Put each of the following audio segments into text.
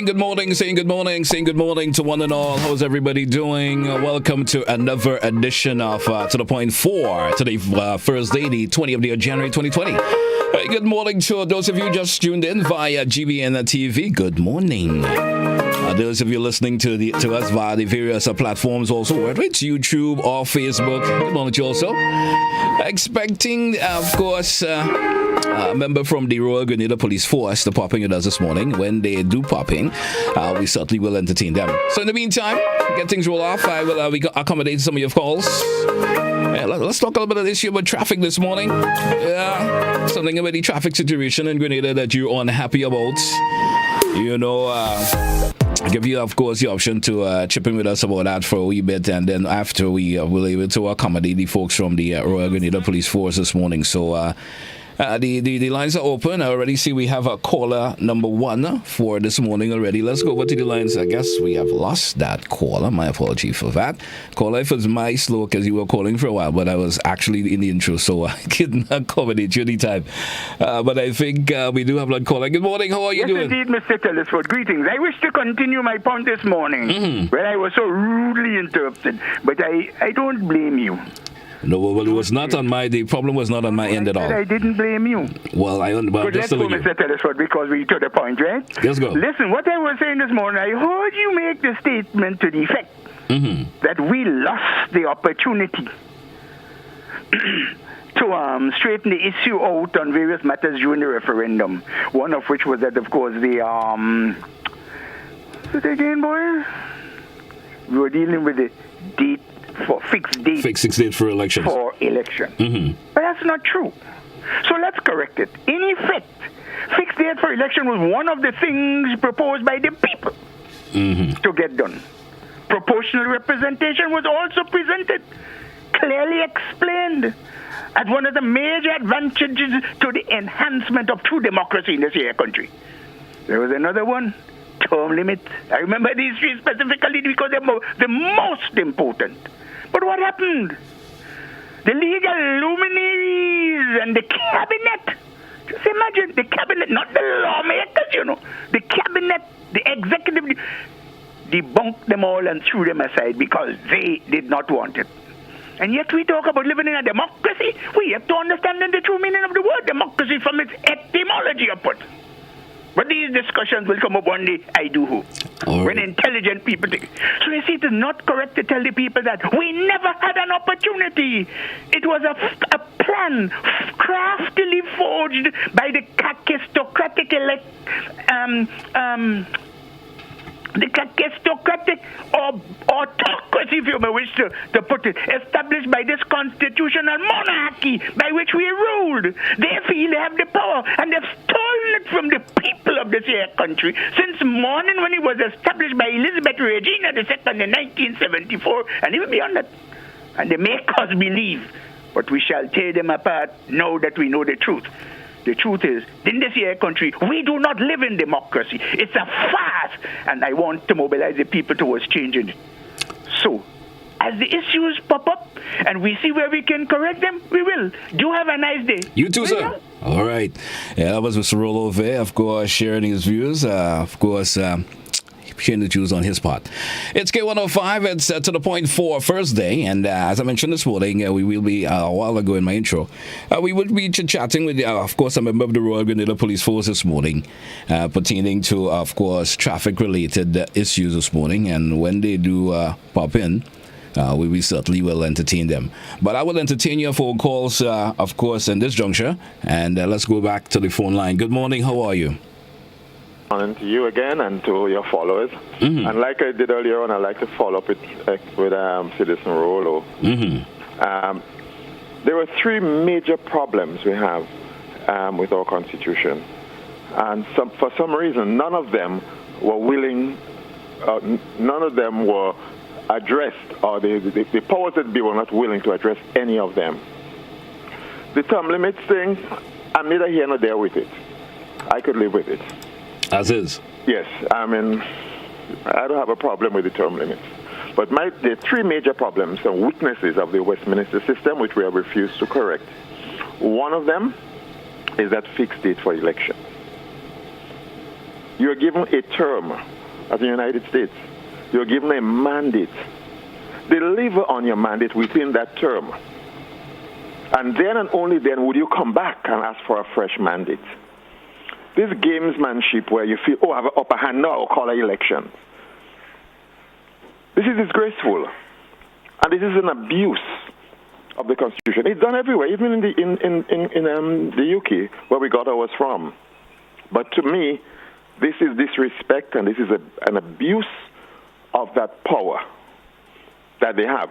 saying good morning to one and all. How's everybody doing? Welcome to another edition of To The Point 4. Today, Thursday, the 20th of January, 2020. Good morning to those of you just tuned in via GBN TV. Good morning. Those of you listening to us via the various platforms also, whether it's YouTube or Facebook, good morning to you also. Expecting, of course, a member from the Royal Grenada Police Force to pop in with us this morning. When they do pop in, we certainly will entertain them. So in the meantime, get things roll off. I will accommodate some of your calls. Let's talk a little bit of the issue about traffic this morning. Something about the traffic situation in Grenada that you're unhappy about. You know, I'll give you, of course, the option to chip in with us about that for a wee bit, and then after we will able to accommodate the folks from the Royal Grenada Police Force this morning. So the lines are open. I already see we have a caller number 1 for this morning already. Let's go over to the lines. I guess we have lost that caller. My apology for that. Caller, if it's my slow because you were calling for a while, but I was actually in the intro, so I couldn't accommodate you anytime. But I think we do have one caller. Good morning. How are you doing? Yes, indeed, Mr. Telesford. Greetings. I wish to continue my point this morning, where I was so rudely interrupted, but I don't blame you. No, well, it was not on the problem was not on my end at all. I didn't blame you. Well, let's go, Mr. Telesford, because we to the point, right? Let's go. Listen, what I was saying this morning, I heard you make the statement to the effect that we lost the opportunity to straighten the issue out on various matters during the referendum. One of which was that, of course, what's it again, boy? We were dealing with the date. For fixed date for elections. But that's not true. So let's correct it. In effect, fixed date for election was one of the things proposed by the people to get done. Proportional representation was also presented, clearly explained as one of the major advantages to the enhancement of true democracy in this here country. There was another one, term limits. I remember these three specifically because they're the most important. But what happened? The legal luminaries and the cabinet, just imagine, the cabinet, not the lawmakers, the cabinet, the executive, debunked them all and threw them aside because they did not want it. And yet we talk about living in a democracy. We have to understand the true meaning of the word democracy from its etymology upward. But these discussions will come up one day, I do hope, when intelligent people think. So you see, it is not correct to tell the people that we never had an opportunity. It was a plan craftily forged by the autocracy, if you may wish to put it, established by this constitutional monarchy by which we ruled. They feel they have the power, and they've stolen it from the people of this here country since morning when it was established by Elizabeth Regina II in 1974, and even beyond that. And they make us believe, but we shall tear them apart now that we know the truth. The truth is, in this here country, we do not live in democracy. It's a farce, and I want to mobilize the people towards changing it. So, as the issues pop up and we see where we can correct them, we will. Do have a nice day. You too, sir. All right. Yeah, that was Mr. Rollover, of course, sharing his views. Sharing the views on his part. It's K105. It's To The Point 4 Thursday, and as I mentioned this morning, we will be a while ago in my intro. We will be chatting with, of course, a member of the Royal Grenada Police Force this morning, pertaining to, of course, traffic-related issues this morning. And when they do pop in, we certainly will entertain them. But I will entertain your phone calls, of course, in this juncture. And let's go back to the phone line. Good morning. How are you? And to you again and to your followers. And like I did earlier on, I'd like to follow up with Citizen Rollo. There were three major problems we have with our Constitution. And for some reason, none of them were willing, none of them were addressed, or the powers that be were not willing to address any of them. The term limits thing, I'm neither here nor there with it. I could live with it. As is? Yes. I mean, I don't have a problem with the term limits. But the three major problems and weaknesses of the Westminster system, which we have refused to correct, one of them is that fixed date for election. You're given a term as in the United States. You're given a mandate. Deliver on your mandate within that term. And then and only then would you come back and ask for a fresh mandate. This gamesmanship where you feel, I have an upper hand now, I'll call an election. This is disgraceful. And this is an abuse of the Constitution. It's done everywhere, even in the UK, where we got ours from. But to me, this is disrespect and this is an abuse of that power that they have.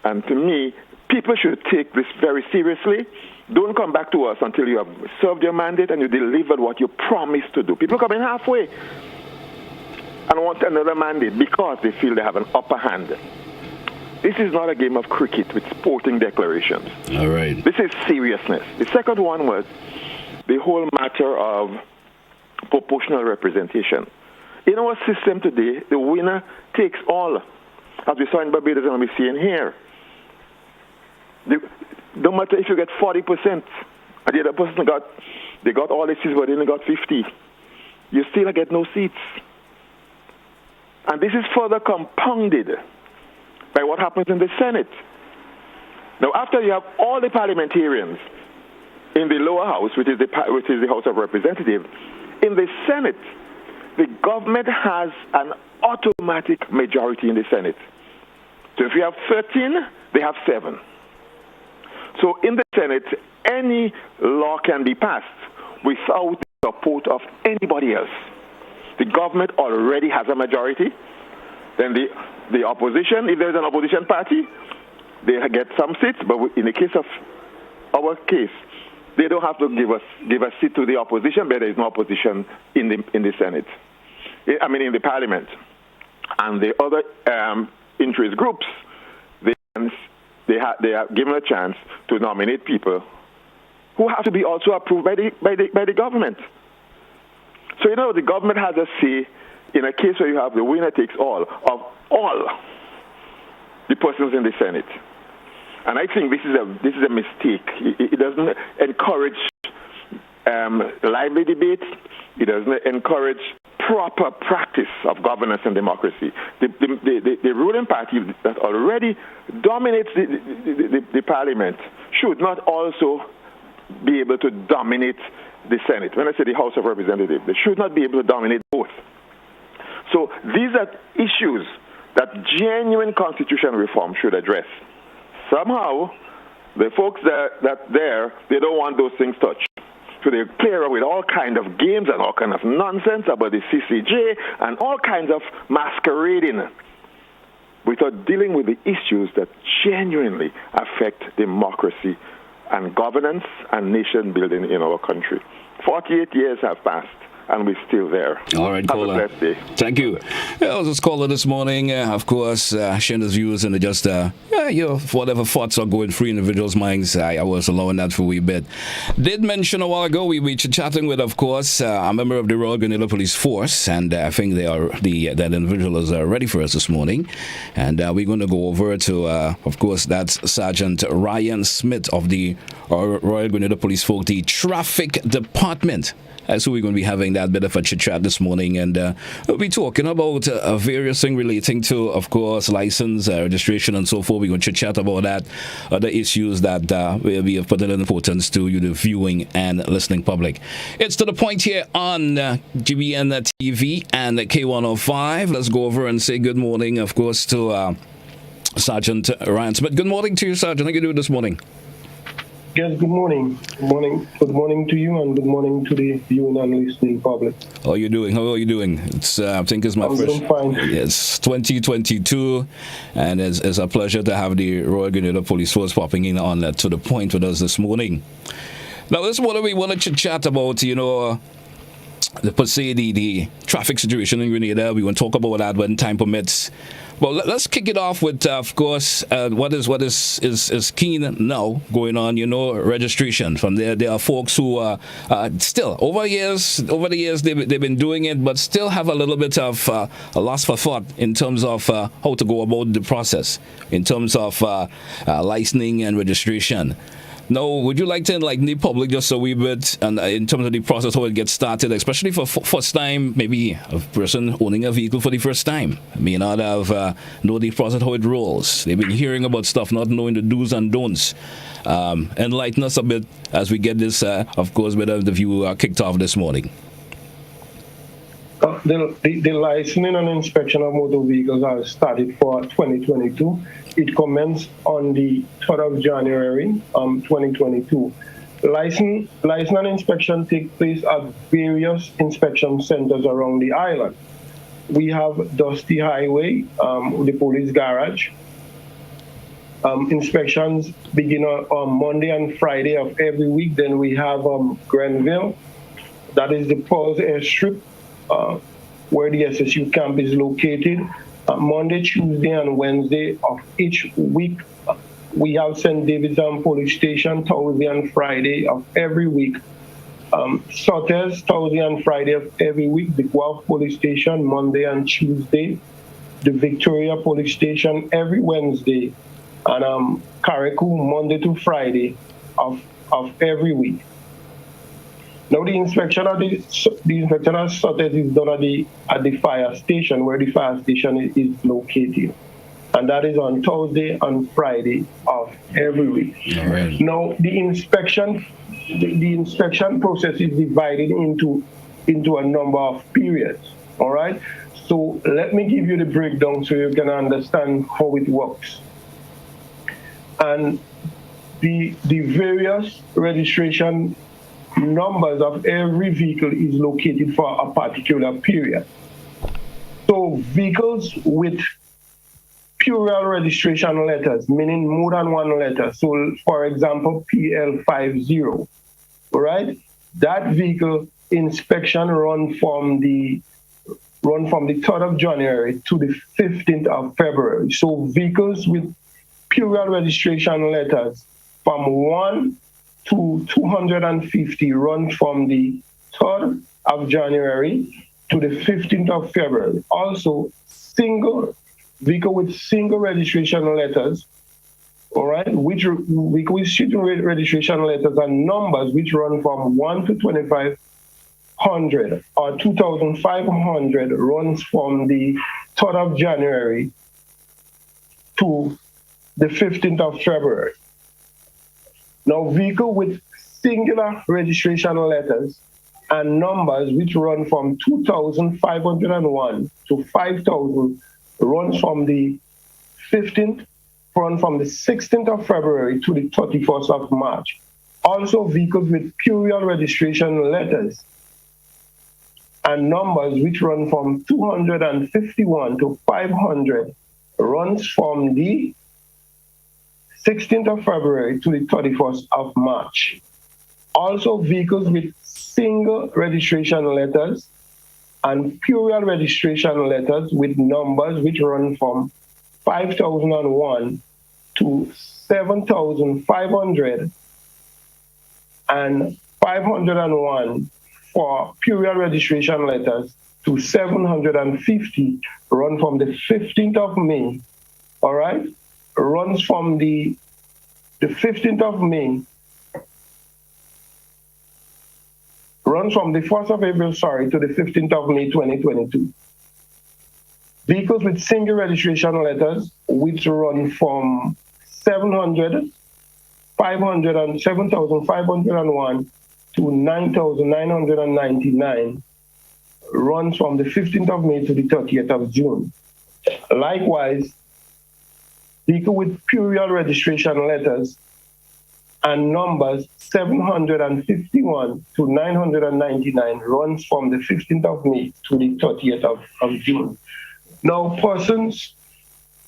And to me, people should take this very seriously. Don't come back to us until you have served your mandate and you delivered what you promised to do. People come in halfway and want another mandate because they feel they have an upper hand. This is not a game of cricket with sporting declarations. All right. This is seriousness. The second one was the whole matter of proportional representation. In our system today, the winner takes all, as we saw in Barbados and we see in here. No matter if you get 40%, and the other person got all the seats, but they only got 50, you still get no seats. And this is further compounded by what happens in the Senate. Now, after you have all the parliamentarians in the lower house, which is the House of Representatives, in the Senate, the government has an automatic majority in the Senate. So if you have 13, they have 7. So in the Senate, any law can be passed without the support of anybody else. The government already has a majority. Then the opposition, if there's an opposition party, they get some seats. But in the case of our case, they don't have to give a seat to the opposition, but there is no opposition in the Senate. In the Parliament. And the other interest groups, they are given a chance to nominate people who have to be also approved by the government. So the government has a say in a case where you have the winner takes all of all the persons in the Senate. And I think this is a mistake. It doesn't encourage lively debate. It doesn't encourage proper practice of governance and democracy. The ruling party that already dominates the parliament should not also be able to dominate the Senate. When I say the House of Representatives, they should not be able to dominate both. So these are issues that genuine constitutional reform should address. Somehow, the folks they don't want those things touched. So they play around with all kinds of games and all kinds of nonsense about the CCJ and all kinds of masquerading without dealing with the issues that genuinely affect democracy and governance and nation building in our country. 48 years have passed, and we're still there. All right, Have a blessed day. Thank you. I was just calling this morning, of course, sharing his views and just, whatever thoughts are going through individuals' minds. I was allowing that for a wee bit. Did mention a while ago, we were chatting with, of course, a member of the Royal Grenada Police Force, and I think that individual is ready for us this morning. And we're going to go over to, of course, that's Sergeant Ryan Smith of the Royal Grenada Police Force, the Traffic Department. So we're going to be having that bit of a chit-chat this morning, and we'll be talking about various things relating to, of course, license, registration, and so forth. We're going to chit-chat about that, other issues that will be of particular importance to you, the viewing and listening public. It's to the point here on GBN TV and K105. Let's go over and say good morning, of course, to Sergeant Ryan Smith. Good morning to you, Sergeant. How are you doing this morning? Yes, good morning. Good morning to you, and good morning to the viewing and listening public. How are you doing? It's I think it's my I'm first. doing fine. It's 2022, and it's a pleasure to have the Royal Grenada Police Force popping in on to the point with us this morning. Now, this morning we want to chat about, the traffic situation in Grenada. We want to talk about that when time permits. Well, let's kick it off with, of course, what is keen now going on, registration. From there are folks who still, over the years, they've been doing it, but still have a little bit of a loss for thought in terms of how to go about the process, in terms of licensing and registration. Now, would you like to enlighten the public just a wee bit, and in terms of the process, how it gets started, especially for first time, maybe a person owning a vehicle for the first time may not have know the process, how it rolls. They've been hearing about stuff, not knowing the do's and don'ts. Enlighten us a bit as we get this, of course, with the view kicked off this morning. The licensing and inspection of motor vehicles has started for 2022. It commenced on the 3rd of January 2022. License and inspection take place at various inspection centers around the island. We have Dusty Highway, the police garage. Inspections begin on Monday and Friday of every week. Then we have Grenville, that is the Pulse Airstrip, where the SSU camp is located. Monday, Tuesday, and Wednesday of each week, we have St. David's Police Station, Thursday and Friday of every week. Sotters, Thursday and Friday of every week. The Guelph Police Station, Monday and Tuesday. The Victoria Police Station every Wednesday. And Carriacou, Monday to Friday of every week. Now the inspection of Sotters is done at the fire station, where the fire station is located, and that is on Thursday and Friday of every week. Right. Now the inspection process is divided into a number of periods. All right. So let me give you the breakdown so you can understand how it works. And the various registration numbers of every vehicle is located for a particular period. So vehicles with plural registration letters, meaning more than one letter. So for example, PL50, all right? That vehicle inspection run from the 3rd of January to the 15th of February. So vehicles with plural registration letters from 1 to 250 run from the 3rd of January to the 15th of February. Also, vehicle with single registration letters, all right, which vehicle with shooting registration letters and numbers which run from 1 to 2,500 or 2,500 runs from the 3rd of January to the 15th of February. Now, vehicle with singular registration letters and numbers which run from 2,501 to 5,000 runs from the 16th of February to the 31st of March. Also, vehicles with plural registration letters and numbers which run from 251 to 500 runs from the 16th of February to the 31st of March. Also, vehicles with single registration letters and plural registration letters with numbers which run from 5,001 to 7,500 and 501 for plural registration letters to 750 run from the 15th of May, all right? Runs from the 15th of May, runs from the 1st of April, to the 15th of May, 2022. Vehicles with single registration letters, which run from 7,501 to 9,999, runs from the 15th of May to the 30th of June. Likewise, vehicle with plural registration letters and numbers 751 to 999 runs from the 15th of May to the 30th of June. Now, persons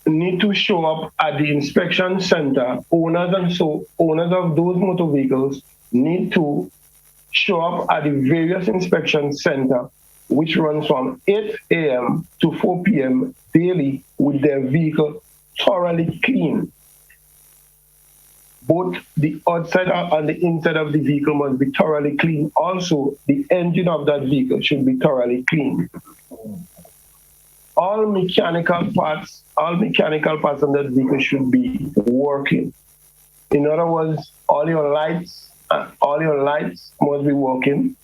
need to show up at the inspection center. Owners of those motor vehicles need to show up at the various inspection center, which runs from 8 a.m. to 4 p.m. daily with their vehicle thoroughly clean. Both the outside and the inside of the vehicle must be thoroughly clean. Also, the engine of that vehicle should be thoroughly clean. All mechanical parts on that vehicle should be working. In other words, all your lights must be working.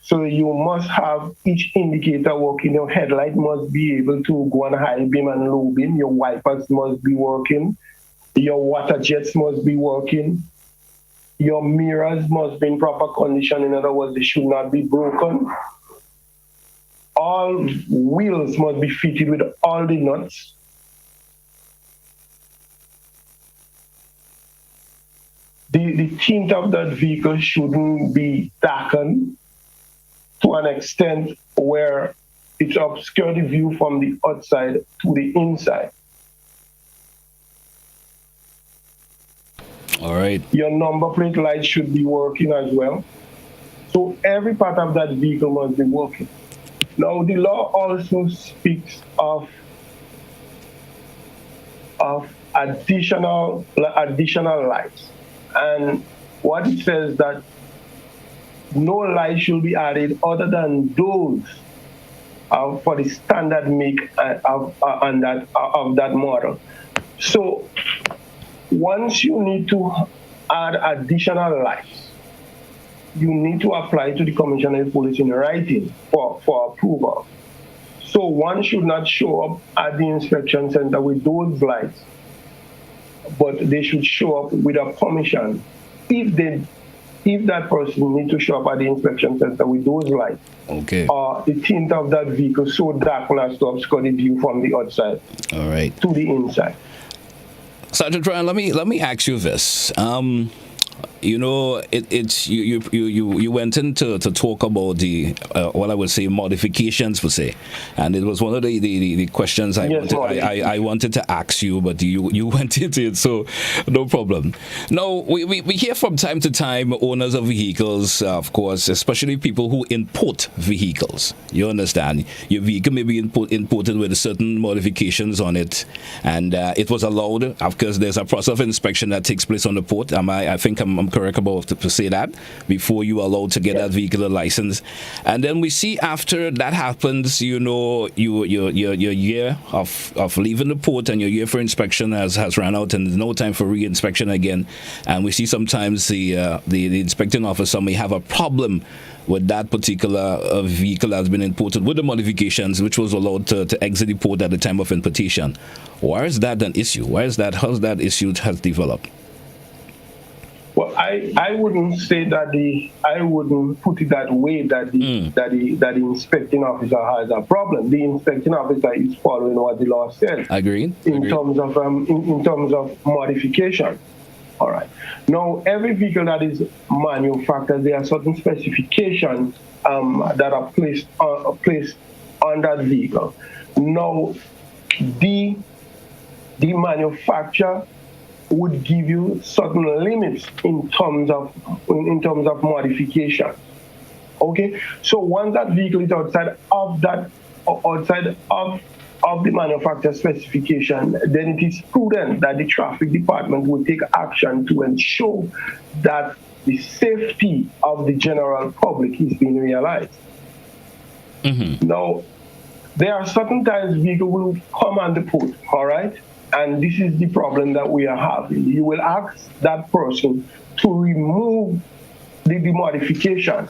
So you must have each indicator working. Your headlight must be able to go on high beam and low beam. Your wipers must be working. Your water jets must be working. Your mirrors must be in proper condition. In other words, they should not be broken. All wheels must be fitted with all the nuts. The tint of that vehicle shouldn't be darkened to an extent where it obscures the view from the outside to the inside. All right. Your number plate light should be working as well. So every part of that vehicle must be working. Now, the law also speaks of additional lights. And what it says that no light should be added other than those for the standard make of that model. So once you need to add additional lights, you need to apply to the Commissioner of Police in writing for approval. So one should not show up at the inspection center with those lights, but they should show up with a permission. If that person needs to show up at the inspection center with those lights, okay, or the tint of that vehicle so dark as to obscure the view from the outside, all right, to the inside. Sergeant Ryan, let me ask you this. You know, it's you went in to talk about the what I would say modifications per se, and it was one of the questions I wanted to ask you, but you went into it, so no problem. Now we hear from time to time owners of vehicles, of course, especially people who import vehicles. You understand, your vehicle may be imported with certain modifications on it, and it was allowed. Of course, there's a process of inspection that takes place on the port. I think I'm correct about to say that before you are allowed to get that vehicle a license. And then we see after that happens, you know, your year of leaving the port and your year for inspection has run out, and there's no time for re-inspection again. And we see sometimes the inspecting officer may have a problem with that particular vehicle that has been imported with the modifications, which was allowed to exit the port at the time of importation. Why is that an issue? How's that issue has developed? Well, I wouldn't say that I wouldn't put it that way that the inspecting officer has a problem. The inspecting officer is following what the law says. Agreed. In terms of modification. All right. Now, every vehicle that is manufactured, there are certain specifications that are placed on that vehicle. Now, the manufacturer would give you certain limits in terms of modification. Okay, so once that vehicle is outside of the manufacturer specification, then it is prudent that the traffic department will take action to ensure that the safety of the general public is being realized. Mm-hmm. Now, there are certain times vehicles will come on the port, all right? And this is the problem that we are having. You will ask that person to remove the modifications,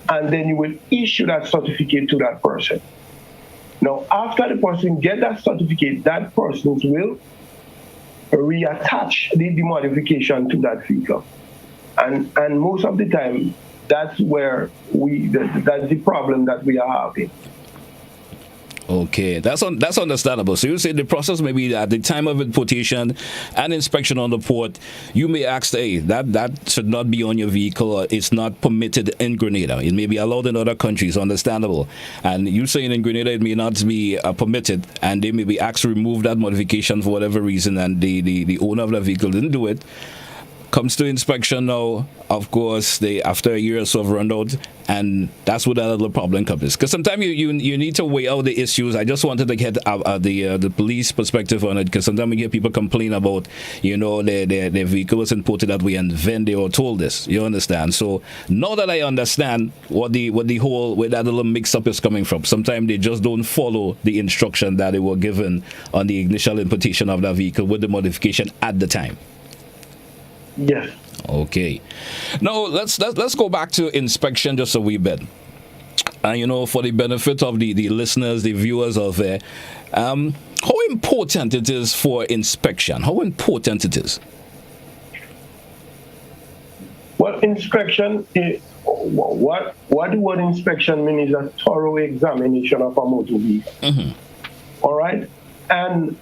and then you will issue that certificate to that person. Now, after the person gets that certificate, that person will reattach the modification to that vehicle. And most of the time, that's where that's the problem that we are having. Okay, that's understandable. So you say the process may be at the time of importation and inspection on the port, you may ask, hey, that should not be on your vehicle, or it's not permitted in Grenada. It may be allowed in other countries, understandable. And you saying in Grenada it may not be permitted, and they may be asked to remove that modification for whatever reason, and the owner of the vehicle didn't do it. comes to inspection now, of course, they after a year or so have run out, and that's where that little problem comes. Because sometimes you need to weigh out the issues. I just wanted to get the police perspective on it, because sometimes we hear people complain about, their vehicle was imported that way, and then they were told this. You understand? So now that I understand where that little mix-up is coming from, sometimes they just don't follow the instruction that they were given on the initial importation of that vehicle with the modification at the time. Yes. Okay. Now let's go back to inspection just a wee bit. And for the benefit of the listeners, the viewers out there, how important it is for inspection? How important it is? Well, inspection is what the word inspection means is a thorough examination of a motor vehicle. Mm-hmm. All right, and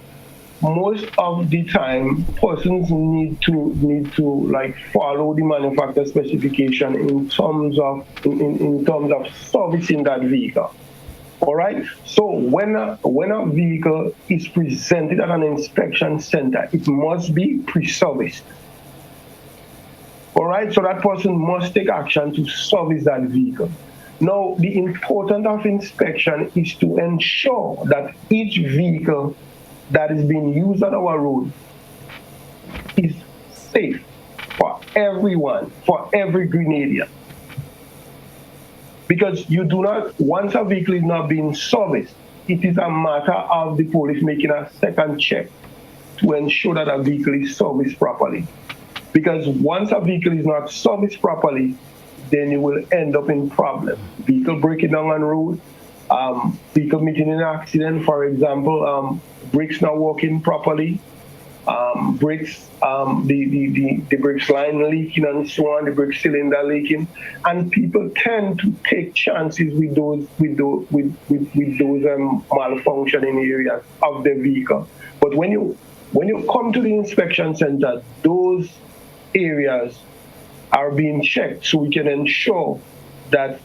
most of the time, persons need to like follow the manufacturer specification in terms of servicing that vehicle. All right. So when a vehicle is presented at an inspection center, it must be pre-serviced. All right. So that person must take action to service that vehicle. Now, the importance of inspection is to ensure that each vehicle that is being used on our road is safe for everyone, for every Grenadian. Because you do not, once a vehicle is not being serviced, it is a matter of the police making a second check to ensure that a vehicle is serviced properly. Because once a vehicle is not serviced properly, then you will end up in problem. Vehicle breaking down on road, vehicle meeting in an accident, for example, brakes not working properly, brakes, the brakes line leaking and so on, the brake cylinder leaking, and people tend to take chances with those malfunctioning areas of the vehicle. But when you come to the inspection center, those areas are being checked so we can ensure that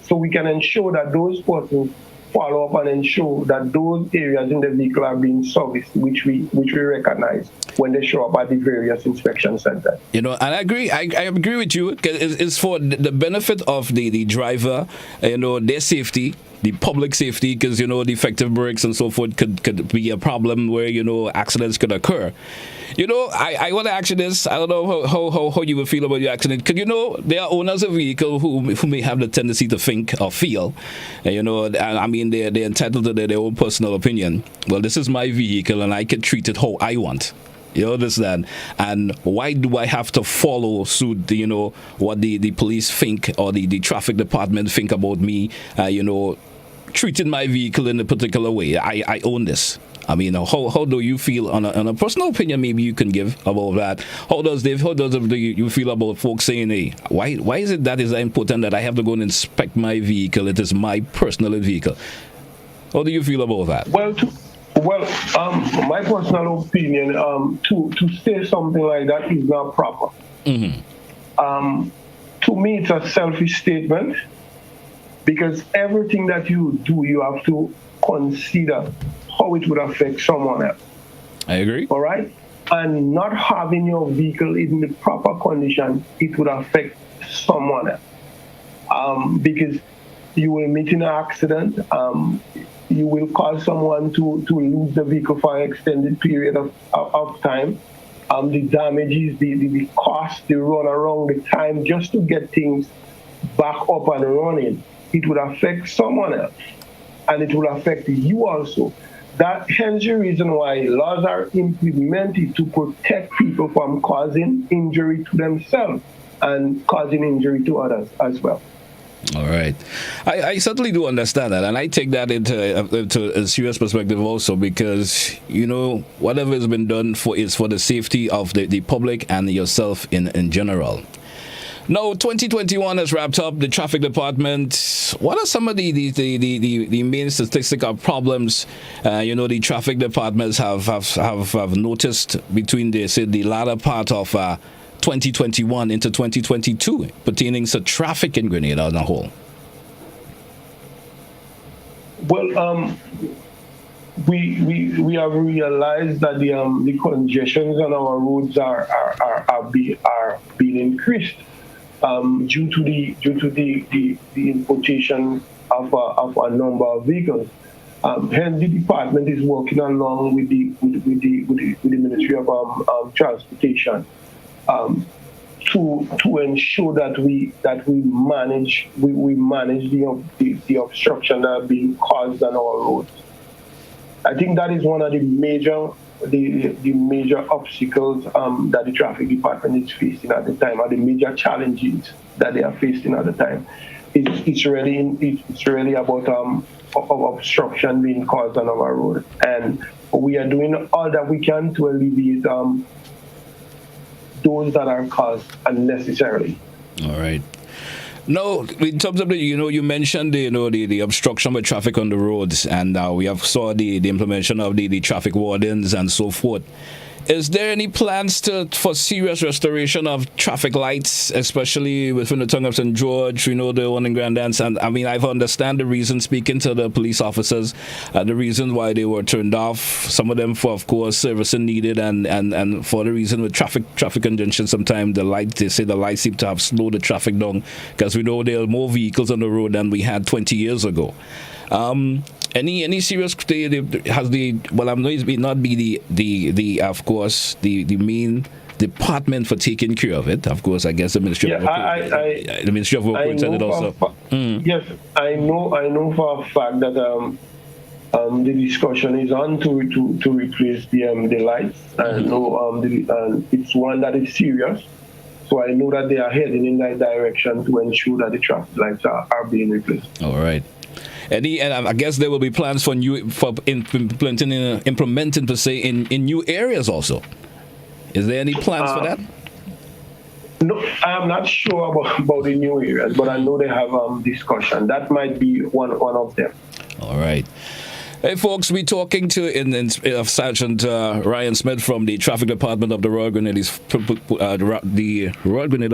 so we can ensure that those persons follow up and ensure that those areas in the vehicle are being serviced, which we recognize when they show up at the various inspection centers. And I agree with you. It's for the benefit of the driver, their safety, the public safety, because defective brakes and so forth could be a problem where accidents could occur. I want to ask you this. I don't know how you would feel about your accident, because there are owners of vehicle who may have the tendency to think or feel, I mean they're entitled to their own personal opinion. Well, this is my vehicle and I can treat it how I want. You understand? And why do I have to follow suit, what the police think or the traffic department think about me, treating my vehicle in a particular way? I own this. I mean, how do you feel on a personal opinion? Maybe you can give about that. How does you feel about folks saying, "Hey, why is it that is important that I have to go and inspect my vehicle? It is my personal vehicle." How do you feel about that? Well, my personal opinion, to say something like that is not proper. Mm-hmm. To me, it's a selfish statement, because everything that you do, you have to consider how it would affect someone else. I agree. All right? And not having your vehicle in the proper condition, it would affect someone else. Because you will meet in an accident, you will cause someone to lose the vehicle for an extended period of time. The damages, the cost, the run around, the time just to get things back up and running, it would affect someone else. And it will affect you also. That hence the reason why laws are implemented to protect people from causing injury to themselves and causing injury to others as well. All right. I certainly do understand that, and I take that into a serious perspective also, because, whatever has been done is for the safety of the public and yourself in general. Now, 2021 has wrapped up. The traffic department, what are some of the main statistical problems, the traffic departments have noticed between the latter part of 2021 into 2022 pertaining to traffic in Grenada as a whole? Well, we have realized that the congestions on our roads are being increased due to the importation of a number of vehicles. Hence, the department is working along with the Ministry of Transportation to ensure that we manage the obstruction that are being caused on our roads. I think that is one of the major obstacles that the traffic department is facing at the time, or the major challenges that they are facing at the time. It's really about obstruction being caused on our road, and we are doing all that we can to alleviate those that are caused unnecessarily. All right. No, in terms of you mentioned the obstruction with traffic on the roads, and we have saw the implementation of the traffic wardens and so forth. Is there any plans for serious restoration of traffic lights, especially within the tongue of St. George? We know the one in Grand Dance, and I mean, I understand the reason, speaking to the police officers, the reason why they were turned off. Some of them for, of course, servicing needed, and for the reason with traffic congestion. Sometimes they say the lights seem to have slowed the traffic down, because we know there are more vehicles on the road than we had 20 years ago. Any serious has I know it may not be the of course the main department for taking care of it. Of course, I guess the Ministry of Work, the Ministry of Work intended also. Yes, I know for a fact that the discussion is on to replace the lights. I know it's one that is serious. So I know that they are heading in that direction to ensure that the traffic lights are being replaced. All right. And I guess there will be plans for implementing per se in new areas also. Is there any plans for that? No, I'm not sure about the new areas, but I know they have discussion. That might be one of them. All right. Hey, folks, we're talking to Sergeant Ryan Smith from the Traffic Department of the Royal Grenada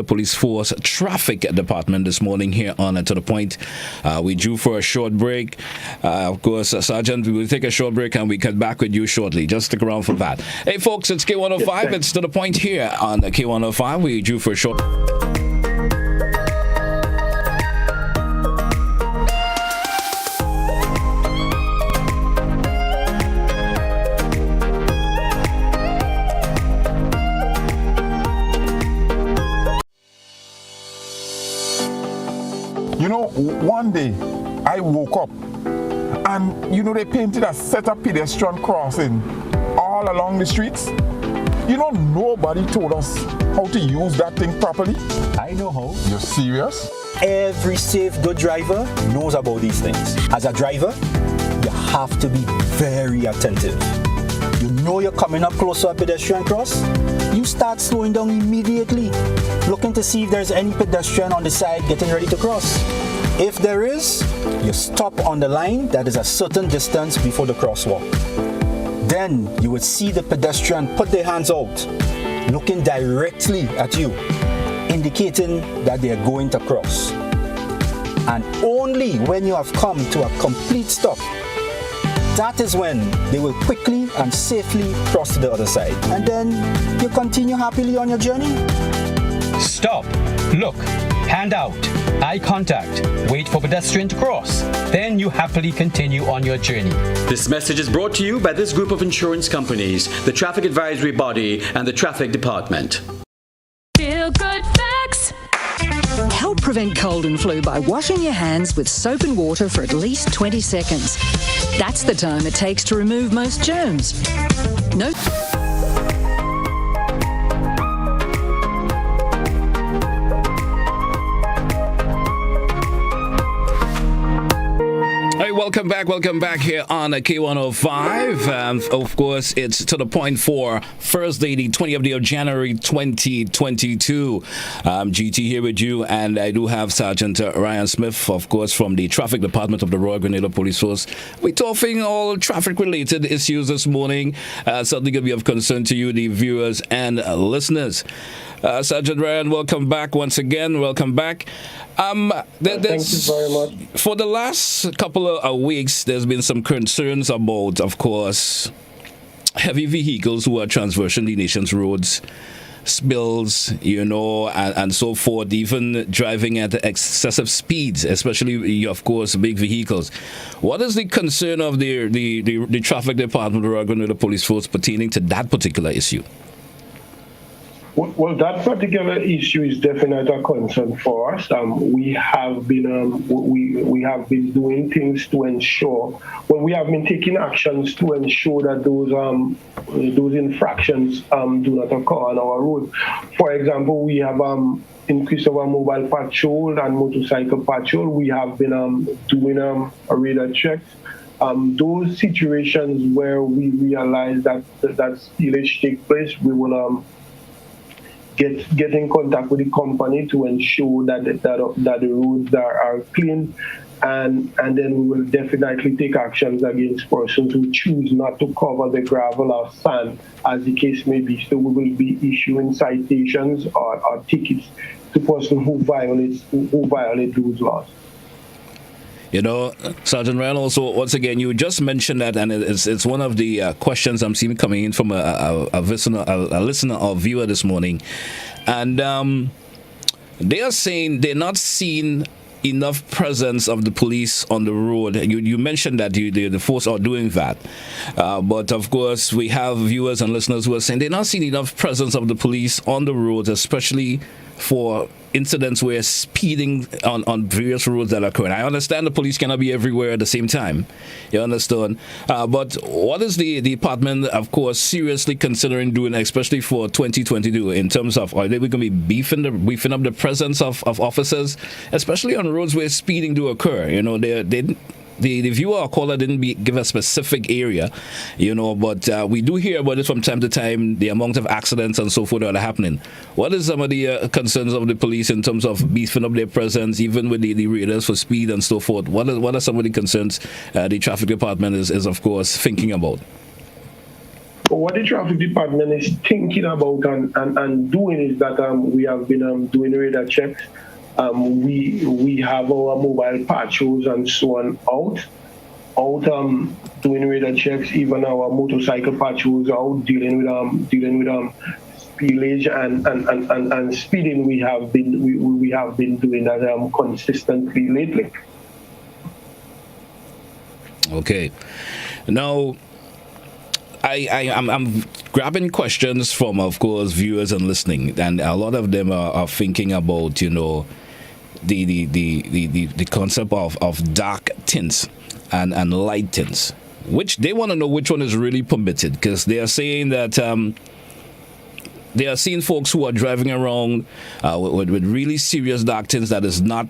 Police Force Traffic Department this morning here on To The Point. We due for a short break. Of course, Sergeant, we will take a short break and we get back with you shortly. Just stick around for that. Hey, folks, it's K105. Yes, it's To The Point here on K105. We due for a short... You know, one day I woke up and, they painted a set of pedestrian crossing all along the streets. Nobody told us how to use that thing properly. I know how. You're serious? Every safe, good driver knows about these things. As a driver, you have to be very attentive. You know you're coming up close to a pedestrian cross, you start slowing down immediately, looking to see if there's any pedestrian on the side getting ready to cross. If there is, you stop on the line that is a certain distance before the crosswalk. Then you would see the pedestrian put their hands out, looking directly at you, indicating that they are going to cross. And only when you have come to a complete stop, that is when they will quickly and safely cross to the other side. And then you continue happily on your journey. Stop, look, hand out, eye contact, wait for pedestrian to cross. Then you happily continue on your journey. This message is brought to you by this group of insurance companies, the Traffic Advisory Body and the Traffic Department. Feel good facts. Help prevent cold and flu by washing your hands with soap and water for at least 20 seconds. That's the time it takes to remove most germs. No. Hey, welcome back here on K105. Of course, it's To The Point for Thursday, the 20th of January, 2022. GT here with you, and I do have Sergeant Ryan Smith, of course, from the Traffic Department of the Royal Grenada Police Force. We're talking all traffic-related issues this morning, something that be of concern to you, the viewers and listeners. Sergeant Ryan, welcome back once again. Welcome back. Thank you very much. For the last couple of weeks, there's been some concerns about, of course, heavy vehicles who are traversing the nation's roads, spills, and so forth, even driving at excessive speeds, especially, of course, big vehicles. What is the concern of the traffic department working with the police force pertaining to that particular issue? Well, that particular issue is definitely a concern for us. We have been we have been doing things to ensure. Well, we have been taking actions to ensure that those infractions do not occur on our road. For example, we have increased our mobile patrol and motorcycle patrol. We have been doing a radar checks. Those situations where we realize that spillage take place, we will get in contact with the company to ensure that the roads are clean, and then we will definitely take actions against persons who choose not to cover the gravel or sand, as the case may be. So we will be issuing citations or tickets to persons who violate those laws. Sergeant Ryan, also, once again, you just mentioned that, and it's one of the questions I'm seeing coming in from a listener or viewer this morning. And they are saying they're not seeing enough presence of the police on the road. You mentioned that the force are doing that. But, of course, we have viewers and listeners who are saying they're not seeing enough presence of the police on the roads, especially for incidents where speeding on various roads that occur. And I understand the police cannot be everywhere at the same time. You understand? But what is the department, of course, seriously considering doing, especially for 2022, in terms of, are they going to be beefing up the presence of officers, especially on roads where speeding do occur? The viewer or caller didn't give a specific area, but we do hear about it from time to time, the amount of accidents and so forth that are happening. What is some of the concerns of the police in terms of beefing up their presence, even with the radars for speed and so forth? What are some of the concerns the traffic department is of course, thinking about? What the traffic department is thinking about and doing is that we have been doing radar checks. We have our mobile patrols and so on out doing radar checks. Even our motorcycle patrols out dealing with spillage and speeding. We have been doing that consistently lately. Okay, now I'm grabbing questions from, of course, viewers and listening, and a lot of them are thinking about the concept of dark tints and light tints, which they want to know which one is really permitted, because they are saying that they are seeing folks who are driving around with really serious dark tints that is not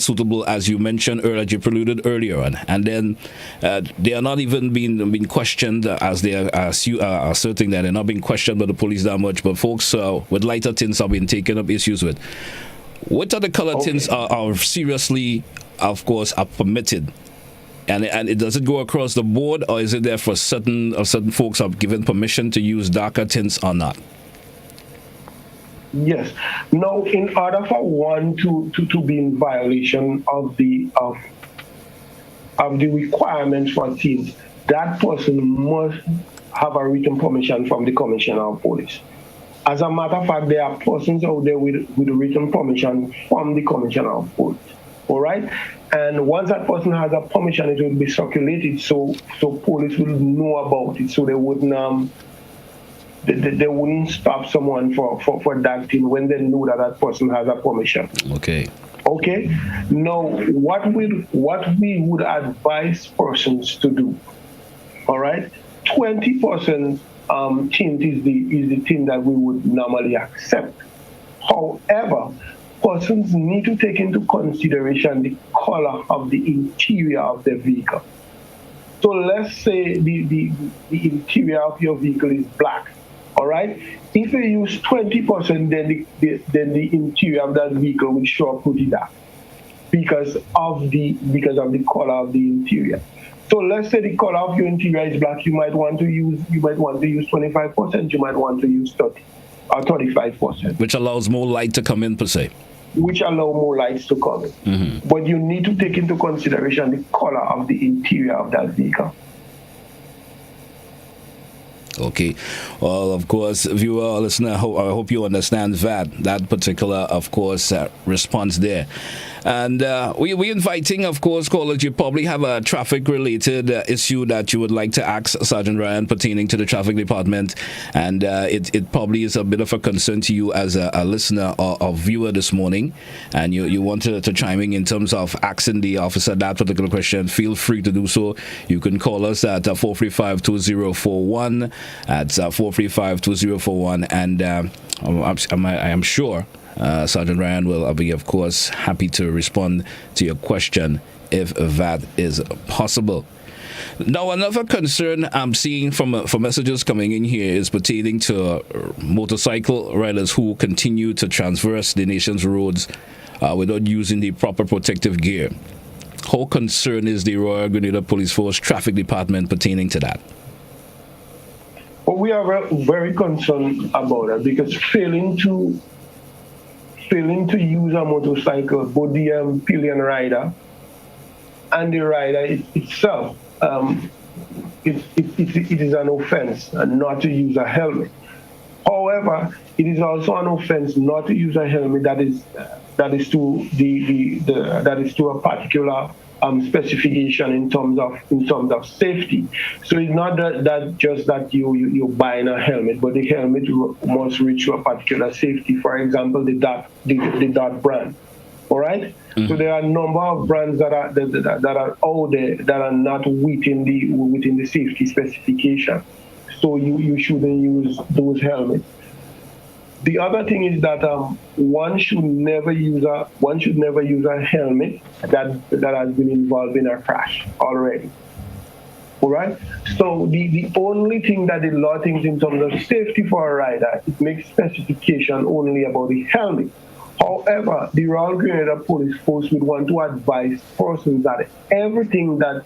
suitable, as you mentioned earlier, you preluded earlier on, and then they are not even being questioned, as they are asserting that they're not being questioned by the police that much, but folks with lighter tints are being taken up issues with. What other color tints are seriously, of course, are permitted? And it does it go across the board, or is it there for certain folks are given permission to use darker tints or not? Yes. Now, in order for one to be in violation of the requirements for tints, that person must have a written permission from the Commissioner of Police. As a matter of fact, there are persons out there with written permission from the Commissioner of Police. All right? And once that person has a permission, it will be circulated, so police will know about it, so they wouldn't stop someone for that thing when they know that person has a permission. Okay. Now, what we would advise persons to do, all right? 20% tint is the tint that we would normally accept. However, persons need to take into consideration the color of the interior of the vehicle. So let's say the interior of your vehicle is black. All right. If you use 20%, then the interior of that vehicle will show up pretty dark because of the color of the interior. So let's say the color of your interior is black. You might want to use 25%. You might want to use 30%. 35%. Which allows more light to come in, per se. Which allow more lights to come in. But you need to take into consideration the color of the interior of that vehicle. Okay. Well, of course, viewer or listener, I hope you understand that particular, of course, response there. And we're inviting, of course, callers. You probably have a traffic-related issue that you would like to ask Sergeant Ryan pertaining to the traffic department, and it probably is a bit of a concern to you as a listener or viewer this morning, and you want to chime in terms of asking the officer that particular question. Feel free to do so. You can call us at 435-2041. At 435-2041, and I am sure Sergeant Ryan will be, of course, happy to respond to your question if that is possible. Now, another concern I'm seeing from messages coming in here is pertaining to motorcycle riders who continue to traverse the nation's roads without using the proper protective gear. How concerned is the Royal Grenada Police Force Traffic Department pertaining to that? Well, we are very concerned about it, because failing to use a motorcycle, both the pillion rider and the rider itself, it is an offense not to use a helmet. However, it is also an offense not to use a helmet that is to a particular specification in terms of safety. So it's not that just that you're buying a helmet, but the helmet must reach a particular safety. For example, the Dept brand. All right. So there are a number of brands that are out there that are not within the safety specification. So you shouldn't use those helmets. The other thing is that one should never use a helmet that has been involved in a crash already. All right. So the only thing that the law thinks in terms of safety for a rider, it makes specification only about the helmet. However, the Royal Grenada Police Force would want to advise persons that everything that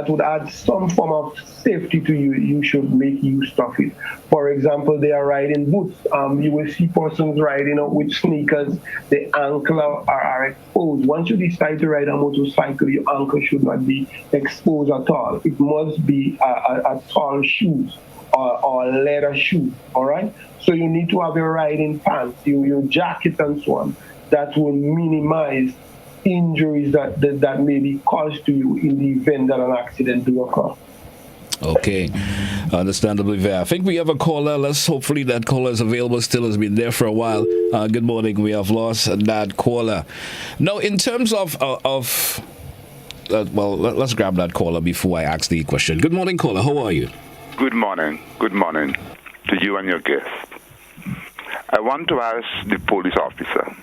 would add some form of safety to you, you should make use of it. For example, they are riding boots. You will see persons riding up with sneakers. The ankle are exposed. Once you decide to ride a motorcycle, your ankle should not be exposed at all. It must be a tall shoes or leather shoe. All right. So you need to have your riding pants, your jacket, and so on. That will minimize injuries that may be caused to you in the event that an accident do occur. Okay, understandably fair. I think we have a caller. Hopefully that caller is available still, has been there for a while. Good morning. We have lost that caller. Now, in terms of let's grab that caller before I ask the question. Good morning, caller. How are you? Good morning. Good morning to you and your guest. I want to ask the police officer,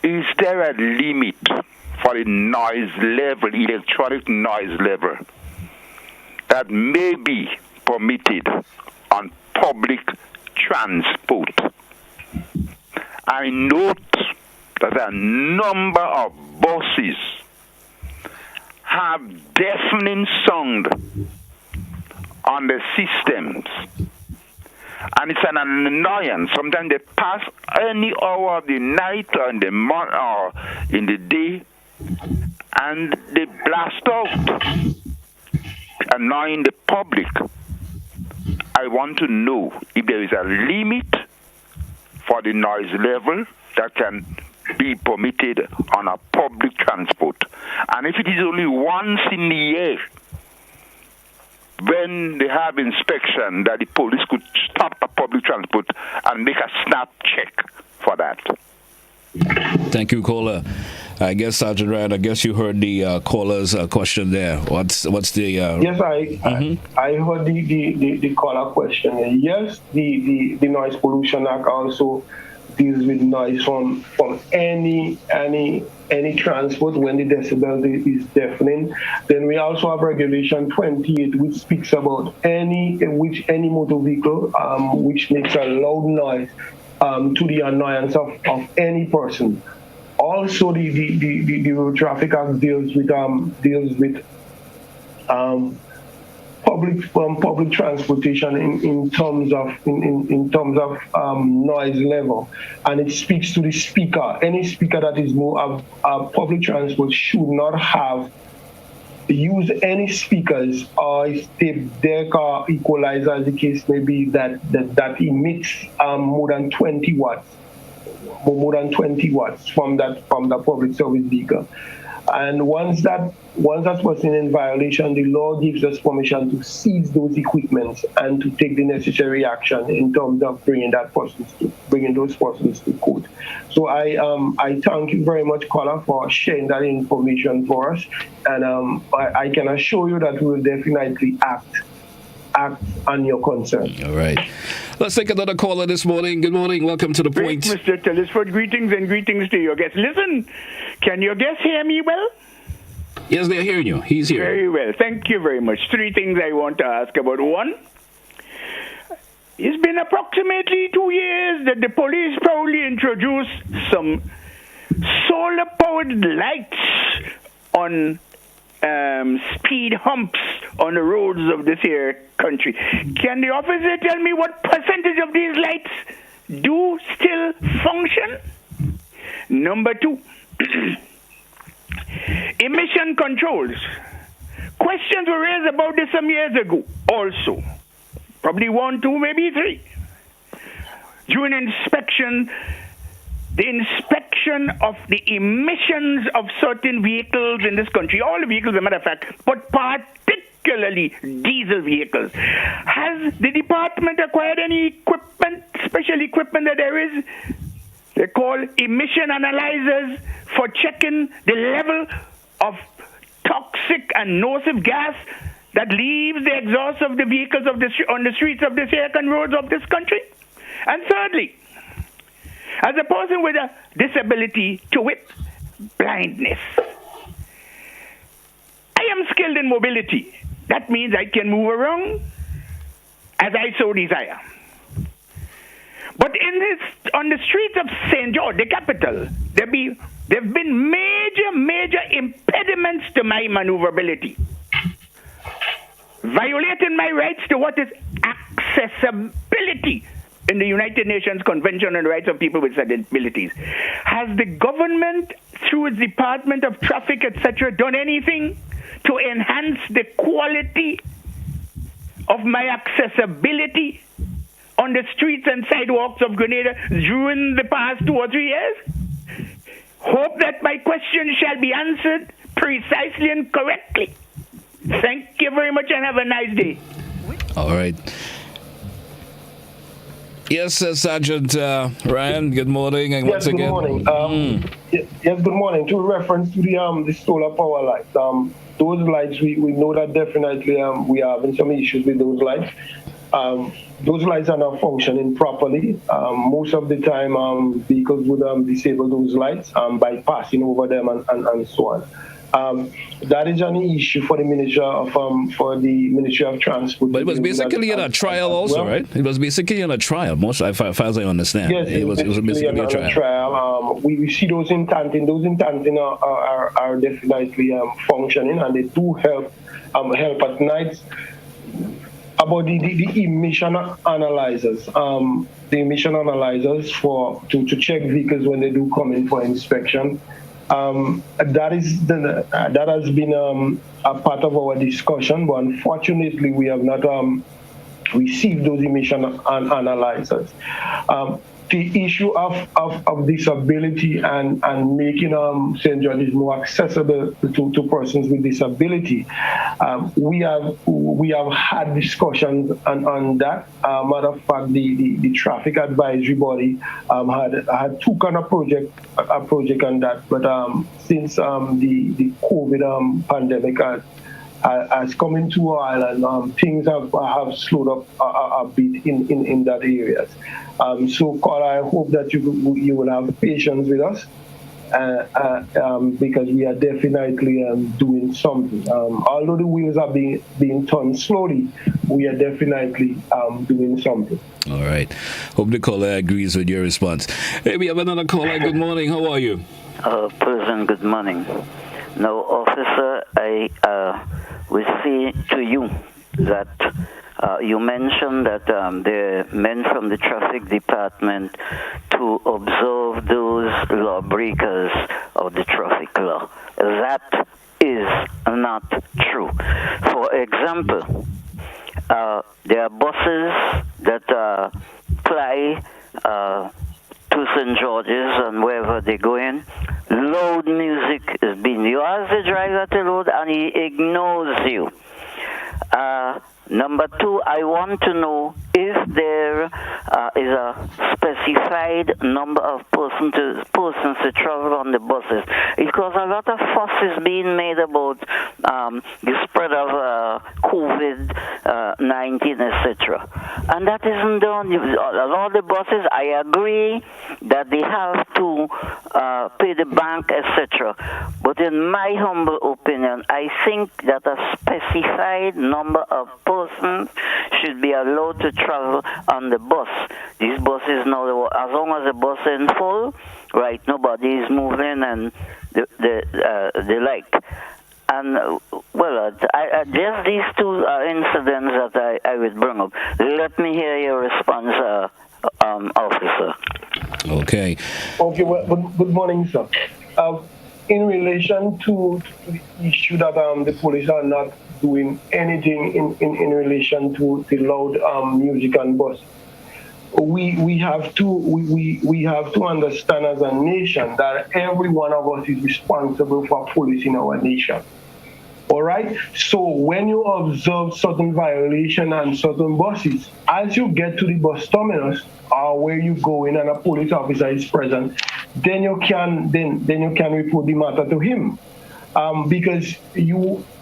is there a limit for the noise level, electronic noise level, that may be permitted on public transport? I note that a number of buses have deafening sound on the systems. And it's an annoyance. Sometimes they pass any hour of the night or in the morning or in the day, and they blast out, annoying the public. I want to know if there is a limit for the noise level that can be permitted on a public transport. And if it is only once in the year, when they have inspection, that the police could stop a public transport and make a snap check for that. Thank you, caller. I guess, Sergeant Ryan, you heard the caller's question there. What's the... Yes, I heard the caller question. Yes, the Noise Pollution Act also deals with noise from any transport when the decibel is deafening. Then we also have Regulation 28, which speaks about any motor vehicle which makes a loud noise to the annoyance of any person. Also, the Road Traffic Act deals with public transportation in terms of noise level, and it speaks to the speaker. Any speaker that is more public transport should not use any speakers or tape deck or equalizer, as the case may be, that emits more than 20 watts from the public service vehicle. And once that person in violation, the law gives us permission to seize those equipments and to take the necessary action in terms of bringing those persons to court. So I thank you very much, caller, for sharing that information for us, and I can assure you that we will definitely act on your concern. All right. Let's take another caller this morning. Good morning. Welcome to The Point. Mr. Telesford, greetings and greetings to your guests. Listen, can your guests hear me well? Yes, they're hearing you. He's here. Very well. Thank you very much. 3 things I want to ask about. 1, it's been approximately 2 years that the police proudly introduced some solar-powered lights on speed humps on the roads of this here country. Can the officer tell me what percentage of these lights do still function? Number 2, emission controls. Questions were raised about this some years ago also. Probably 1, 2, maybe 3. During inspection, the inspection of the emissions of certain vehicles in this country, all the vehicles, as a matter of fact, but particularly diesel vehicles. Has the department acquired any equipment, special equipment that there is? They call emission analyzers for checking the level of toxic and nocive gas that leaves the exhaust of the vehicles on the streets of this here and roads of this country. And thirdly, as a person with a disability, to wit, blindness, I am skilled in mobility. That means I can move around as I so desire. But on the streets of St. George, the capital, there have been major impediments to my maneuverability, violating my rights to what is accessibility in the United Nations Convention on the Rights of People with Disabilities. Has the government, through its Department of Traffic, etc., done anything to enhance the quality of my accessibility on the streets and sidewalks of Grenada during the past 2 or 3 years? Hope that my question shall be answered precisely and correctly. Thank you very much and have a nice day. All right. Yes, Sergeant Ryan, good morning. And once again, good morning. Yes, good morning. To reference to the solar power lights, those lights, we know that definitely we are having some issues with those lights. Those lights are not functioning properly. Most of the time, vehicles would disable those lights by passing over them and so on. That is an issue for the Ministry of Transport. But it was basically in a trial also, right? It was basically in a trial, as far as I understand. Yes, it was basically a trial. We see those in Tantin. Those in Tantin are definitely functioning, and they do help at night. About the emission analyzers, to check vehicles when they do come in for inspection. That has been a part of our discussion, but unfortunately we have not received those emission analyzers. The issue of disability and making St. George's more accessible to persons with disability, we have had discussions on that. Matter of fact, the traffic advisory body had took on a project on that, but since the COVID pandemic has come into our island, things have slowed up a bit in that area. So, Carl, I hope that you will have patience with us because we are definitely doing something. Although the wheels are being turned slowly, we are definitely doing something. All right. Hope the caller agrees with your response. Hey, we have another caller. Good morning. How are you? President, good morning. Now, officer, I will say to you that you mentioned that there are men from the traffic department to observe those lawbreakers of the traffic law. That is not true. For example, there are buses that ply to St. George's and wherever they go in. Loud music is being. You ask the driver to load and he ignores you. Number two, I want to know if there is a specified number of persons to travel on the buses, because a lot of fuss is being made about the spread of COVID-19, etc. And that isn't done. A lot of the buses, I agree that they have to pay the bank, etc. But in my humble opinion, I think that a specified number of persons should be allowed to travel on the bus. These buses now, as long as the bus is full, right, nobody is moving and the like. And, well, just these two incidents that I would bring up. Let me hear your response, officer. Okay. Okay, well, good morning, sir. In relation to the issue that the police are not doing anything in relation to the loud music on bus, we have to understand as a nation that every one of us is responsible for police in our nation. All right. So when you observe certain violation on certain buses, as you get to the bus terminus or where you go in and a police officer is present, then you can report the matter to him. Because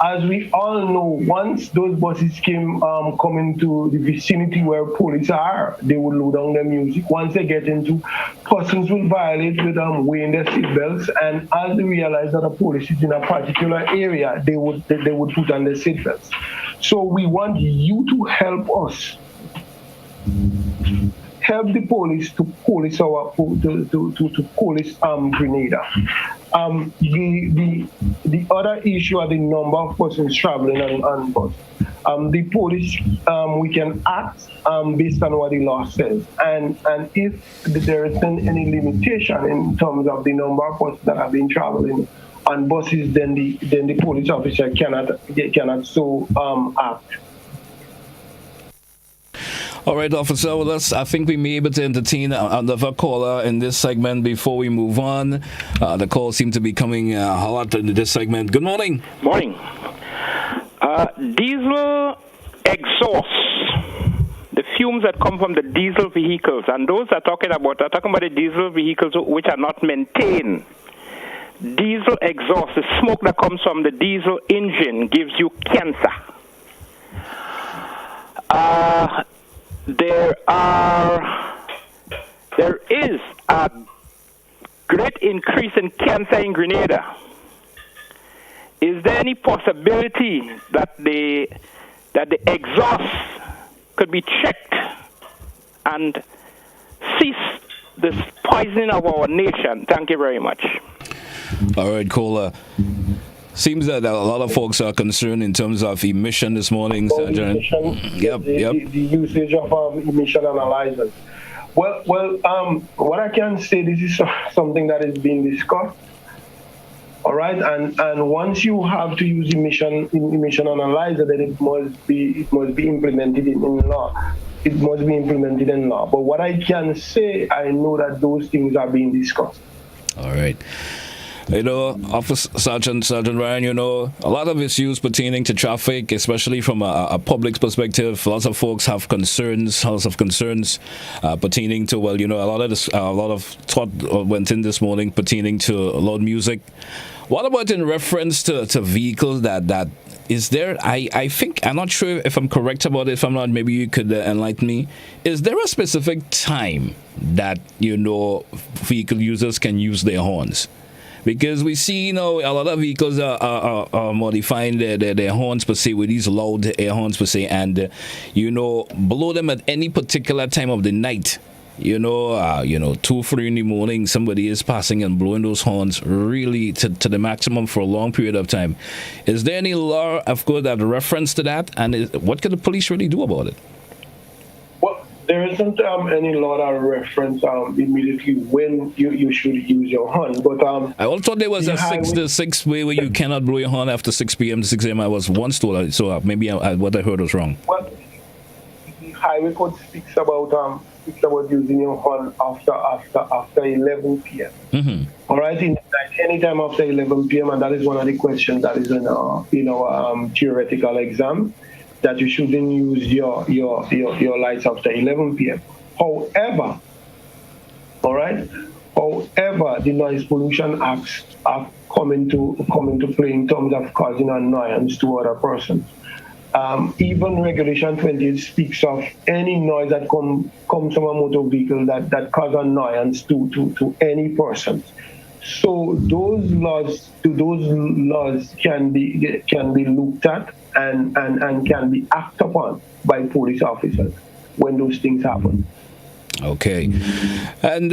as we all know, once those buses come into the vicinity where police are, they will load down their music. Once they get into, persons will violate with wearing their seatbelts, and as they realize that the police is in a particular area, they would put on their seatbelts. So we want you to help us. Help the police to police Grenada. The other issue are the number of persons traveling on bus. The police, we can act based on what the law says, and if there isn't any limitation in terms of the number of persons that have been traveling on buses, then the police officer cannot so act. All right, officer. Well, I think we may be able to entertain another caller in this segment before we move on. The calls seem to be coming a lot in this segment. Good morning. Morning. Diesel exhaust, the fumes that come from the diesel vehicles, and those are talking about the diesel vehicles which are not maintained. Diesel exhaust, the smoke that comes from the diesel engine gives you cancer. There is a great increase in cancer in Grenada. Is there any possibility that the exhaust could be checked and cease this poisoning of our nation? Thank you very much. All right, caller. Seems that a lot of folks are concerned in terms of emission this morning, Sergeant. Yep. The usage of emission analyzers. Well, what I can say, this is something that is being discussed. All right, and once you have to use emission analyzer, then it must be implemented in law. It must be implemented in law. But what I can say, I know that those things are being discussed. All right. You know, Officer Sergeant Ryan, you know, a lot of issues pertaining to traffic, especially from a public's perspective. Lots of folks have concerns pertaining to, well, you know, a lot of thought went in this morning pertaining to loud music. What about in reference to vehicles that is there? I think, I'm not sure if I'm correct about it. If I'm not, maybe you could enlighten me. Is there a specific time that, you know, vehicle users can use their horns? Because we see, you know, a lot of vehicles are modifying their horns per se with these loud air horns per se, and you know, blow them at any particular time of the night. 2, 3 in the morning, somebody is passing and blowing those horns really to the maximum for a long period of time. Is there any law, of course, that reference to that? And what can the police really do about it? Well, there isn't any law that reference immediately when you should use your horn. But I also thought there was a 6 to 6 way where you cannot blow your horn after 6 p.m. to 6 a.m. I was once told, so maybe what I heard was wrong. Well, the highway code speaks about using your horn after 11 p.m. Mm-hmm. All right, anytime after 11 p.m. and that is one of the questions that is in our theoretical exam, that you shouldn't use your lights after 11 p.m. However, the Noise Pollution Acts are come into play in terms of causing annoyance to other persons. Even Regulation 28 speaks of any noise that comes from a motor vehicle that causes annoyance to any person. So those laws can be looked at and can be acted upon by police officers when those things happen. Okay. And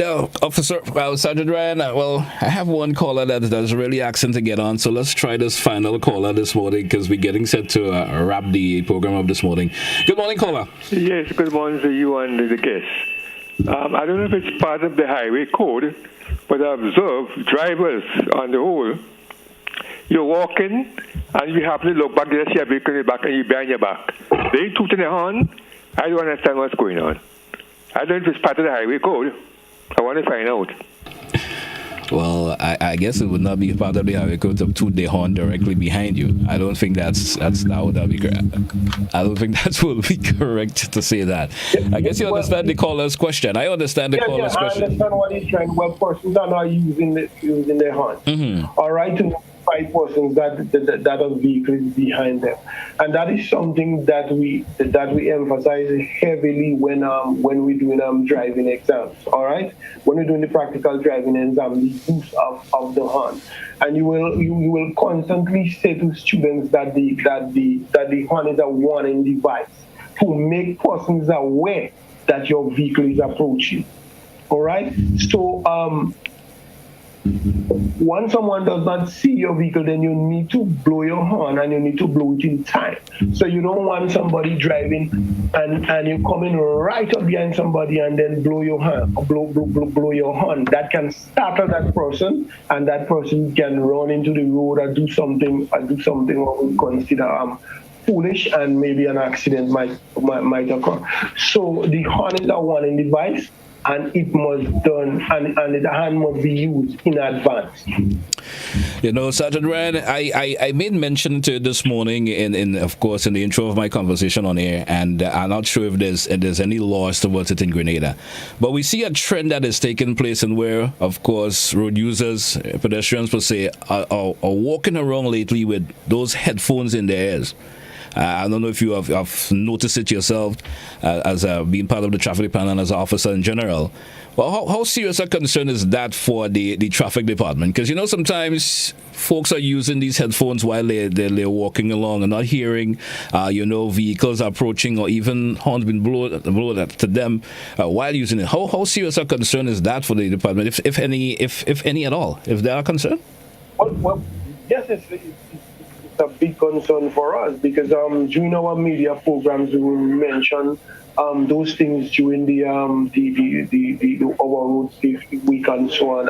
Sergeant Ryan, I have one caller that's really asking to get on, so let's try this final caller this morning because we're getting set to wrap the program up this morning. Good morning, caller. Yes, good morning to you and the guests. I don't know if it's part of the highway code, but I observe drivers on the whole, you're walking and you happen to look back, there's your vehicle in your back and you're behind your back. They ain't tooting their horn. I don't understand what's going on. I don't know if it's part of the highway code. I want to find out. Well, I guess it would not be part of the highway code to toot the horn directly behind you. I don't think that would be correct. I don't think that would be correct to say that. I guess you understand the caller's question. I understand the caller's question. I understand what he's trying. Well, persons are not using their horn. Mm-hmm. All right, to notify persons that a vehicle is behind them, and that is something that we emphasize heavily when we're doing driving exams. All right, when we're doing the practical driving exam, the use of the horn, and you will constantly say to students that the horn is a warning device to make persons aware that your vehicle is approaching. All right, so once someone does not see your vehicle, then you need to blow your horn and you need to blow it in time. So you don't want somebody driving and you're coming right up behind somebody and then blow your horn. That can startle that person, and that person can run into the road or do something what we consider foolish, and maybe an accident might occur. So the horn is a warning device, and it must done, and the hand must be used in advance. Sergeant Ryan, I made mention to this morning in of course in the intro of my conversation on air, and I'm not sure if there's any laws towards it in Grenada, but we see a trend that is taking place, and where of course road users, pedestrians per se, are walking around lately with those headphones in their ears. I don't know if you have noticed it yourself as being part of the traffic department and as an officer in general. Well, how serious a concern is that for the traffic department? Because, sometimes folks are using these headphones while they're walking along and not hearing, vehicles approaching, or even horns being blown to them while using it. How serious a concern is that for the department, if any at all, if they are concerned? Well, yes, it's a big concern for us, because during our media programs we will mention those things during the overroad safety week and so on,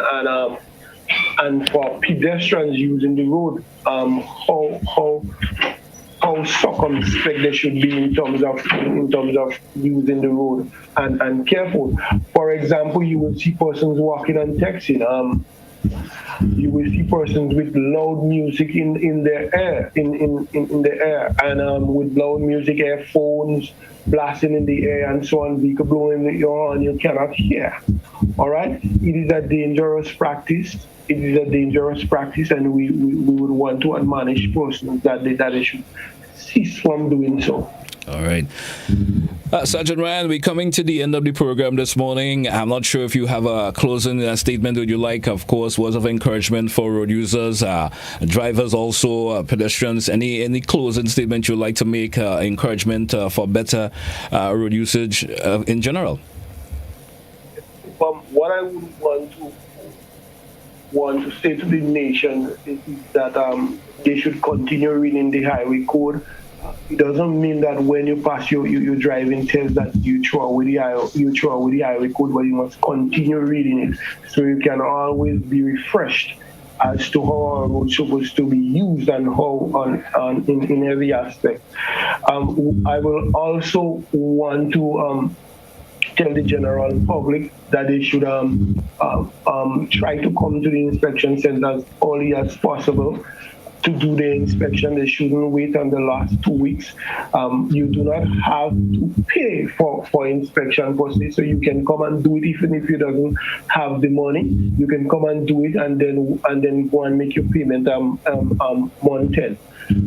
and for pedestrians using the road, how circumspect they should be in terms of using the road and careful. For example, you will see persons walking and texting. You will see persons with loud music in their air, in the air, and with loud music, earphones blasting in the air, and so on. Vehicle blowing your horn, you cannot hear. All right, it is a dangerous practice. And we would want to admonish persons that they should cease from doing so. All right. Sergeant Ryan, we're coming to the end of the program this morning. I'm not sure if you have a closing statement. Would you like, of course, words of encouragement for road users, drivers also, pedestrians? Any closing statement you'd like to make, encouragement for better road usage in general? what I would want to say to the nation is that they should continue reading the highway code. It doesn't mean that when you pass your driving test that you throw away the highway code, but you must continue reading it so you can always be refreshed as to how our road is supposed to be used and how in every aspect. I will also want to tell the general public that they should try to come to the inspection center as early as possible to do the inspection. They shouldn't wait on the last 2 weeks. You do not have to pay for inspection process, so you can come and do it even if you don't have the money. You can come and do it and then go and make your payment month end.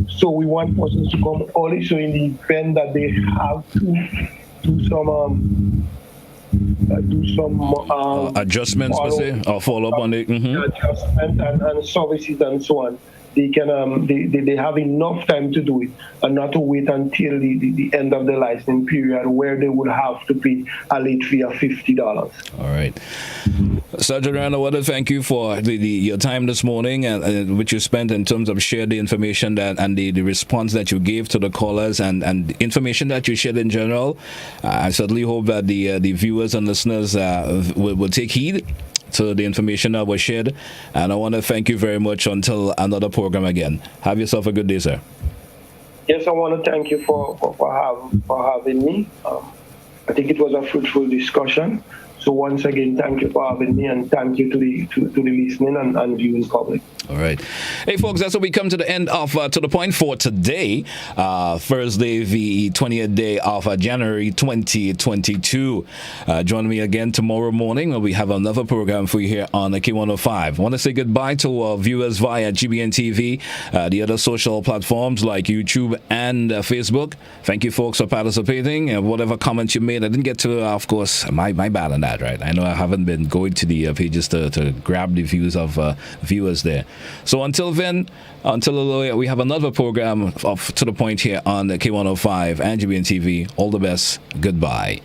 So we want persons to come early, so in the event that they have to do some adjustments, per se, or follow up on it. Adjustment and services and so on. They can they have enough time to do it and not to wait until the end of the license period where they would have to pay a late fee of $50. All right. Sergeant Rand, I want to thank you for your time this morning and which you spent in terms of sharing the information that and the response that you gave to the callers and information that you shared in general. I certainly hope that the viewers and listeners will take heed to the information that was shared, and I want to thank you very much until another program again. Have yourself a good day, sir. Yes, I want to thank you for having me. I think it was a fruitful discussion. So once again, thank you for having me, and thank you to the listening and viewing public. All right. Hey, folks, that's what we come to the end of To The Point for today, Thursday, the 20th day of January 2022. Join me again tomorrow morning when we have another program for you here on the K105. I want to say goodbye to our viewers via GBN TV, the other social platforms like YouTube and Facebook. Thank you, folks, for participating. Whatever comments you made, I didn't get to, of course, my bad on that. Right, I know I haven't been going to the pages to grab the views of viewers there. So until then, we have another program of To The Point here on the K105 and GBN TV. All the best. Goodbye.